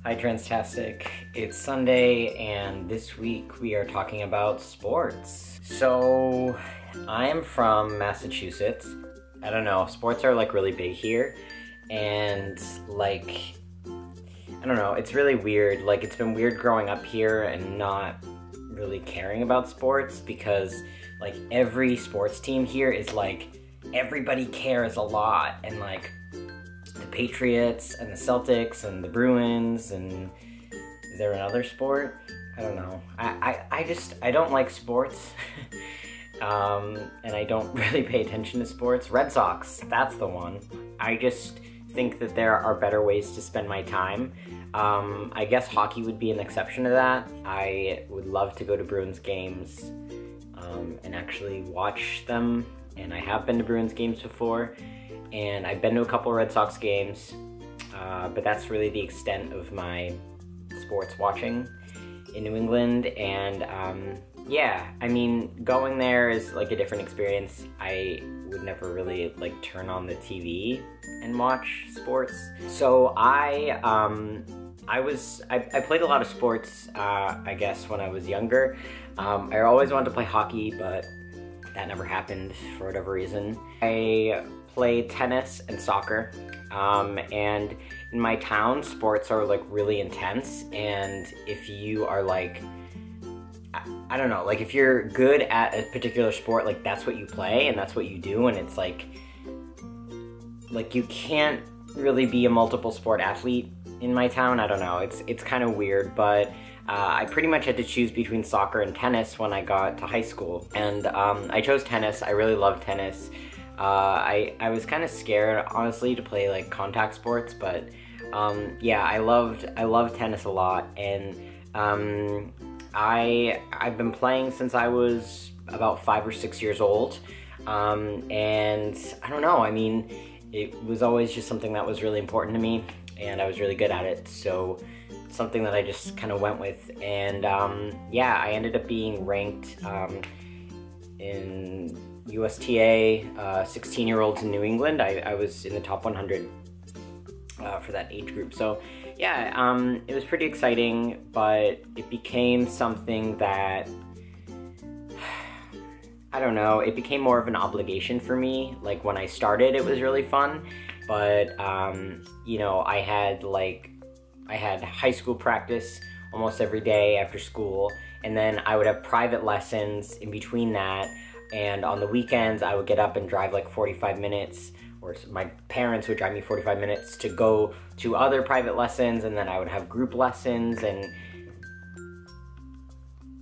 Hi Transtastic, it's Sunday and this week we are talking about sports. So, I'm from Massachusetts. I don't know, sports are like really big here and like, I don't know, it's really weird. Like it's been weird growing up here and not really caring about sports because like every sports team here is like, everybody cares a lot and like the Patriots and the Celtics and the Bruins and is there another sport? I don't know. I don't like sports and I don't really pay attention to sports. Red Sox, that's the one. I just think that there are better ways to spend my time. I guess hockey would be an exception to that. I would love to go to Bruins games and actually watch them, and I have been to Bruins games before, and I've been to a couple Red Sox games, but that's really the extent of my sports watching in New England, and yeah, I mean, going there is like a different experience. I would never really like turn on the TV and watch sports. So I played a lot of sports, I guess, when I was younger. I always wanted to play hockey, but that never happened for whatever reason. I played tennis and soccer, and in my town, sports are like really intense, and if you are like, I don't know, like if you're good at a particular sport, like that's what you play and that's what you do, and it's like you can't really be a multiple sport athlete in my town. I don't know, it's kind of weird, but I pretty much had to choose between soccer and tennis when I got to high school, and I chose tennis. I really loved tennis. I was kind of scared, honestly, to play like contact sports, but yeah, I loved tennis a lot, and I've been playing since I was about 5 or 6 years old, and I don't know, I mean, it was always just something that was really important to me, and I was really good at it, so something that I just kind of went with, and yeah, I ended up being ranked in USTA 16-year-olds in New England. I was in the top 100 for that age group, so yeah, it was pretty exciting, but it became something that, I don't know, it became more of an obligation for me. Like when I started, it was really fun, but you know, I had high school practice almost every day after school, and then I would have private lessons in between that, and on the weekends I would get up and drive like 45 minutes, or my parents would drive me 45 minutes to go to other private lessons, and then I would have group lessons, and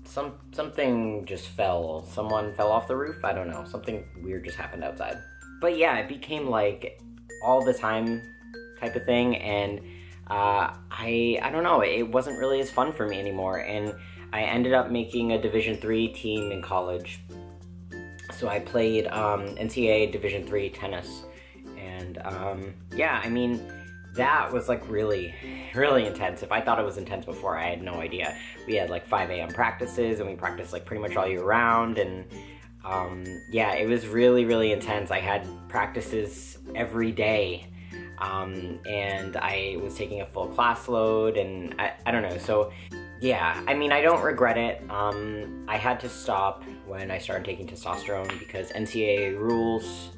something just fell. Someone fell off the roof? I don't know. Something weird just happened outside. But yeah, it became like all the time type of thing, and I don't know, it wasn't really as fun for me anymore, and I ended up making a Division III team in college. So I played NCAA Division III tennis, and yeah, I mean, that was like really, really intense. If I thought it was intense before, I had no idea. We had like 5 a.m. practices, and we practiced like pretty much all year round, and yeah, it was really, really intense. I had practices every day, and I was taking a full class load, and I don't know, so yeah, I mean, I don't regret it. I had to stop when I started taking testosterone because NCAA rules,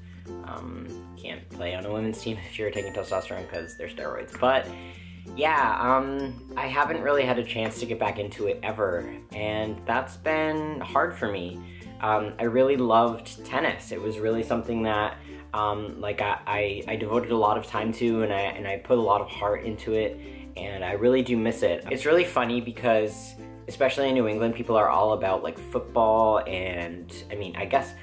can't play on a women's team if you're taking testosterone because they're steroids, but yeah, I haven't really had a chance to get back into it ever, and that's been hard for me. I really loved tennis. It was really something that like I devoted a lot of time to, and I put a lot of heart into it, and I really do miss it. It's really funny because, especially in New England, people are all about like football, and I mean, I guess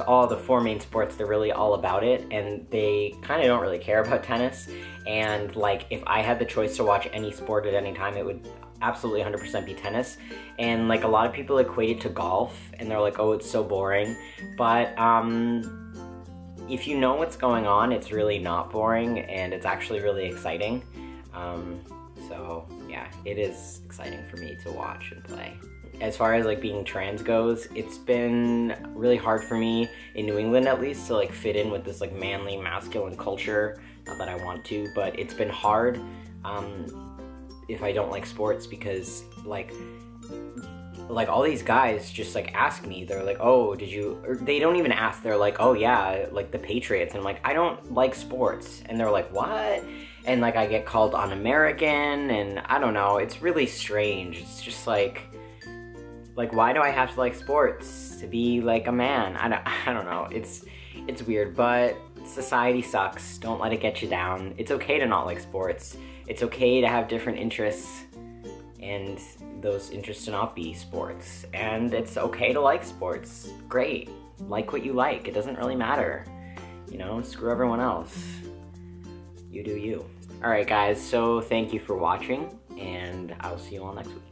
all the 4 main sports, they're really all about it, and they kind of don't really care about tennis. And like, if I had the choice to watch any sport at any time, it would absolutely 100% be tennis. And like, a lot of people equate it to golf, and they're like, oh, it's so boring. But if you know what's going on, it's really not boring, and it's actually really exciting. So yeah, it is exciting for me to watch and play. As far as like being trans goes, it's been really hard for me in New England, at least, to like fit in with this like manly, masculine culture. Not that I want to, but it's been hard. if I don't like sports, because like all these guys just like ask me, they're like, oh, did you, or they don't even ask, they're like, oh yeah, like the Patriots, and I'm like, I don't like sports, and they're like, what? And like I get called un-American, and I don't know, it's really strange. It's just like why do I have to like sports to be like a man? I don't know, it's weird, but society sucks. Don't let it get you down. It's okay to not like sports. It's okay to have different interests, and those interests to not be sports. And it's okay to like sports. Great. Like what you like. It doesn't really matter. You know, screw everyone else. You do you. Alright guys, so thank you for watching, and I'll see you all next week.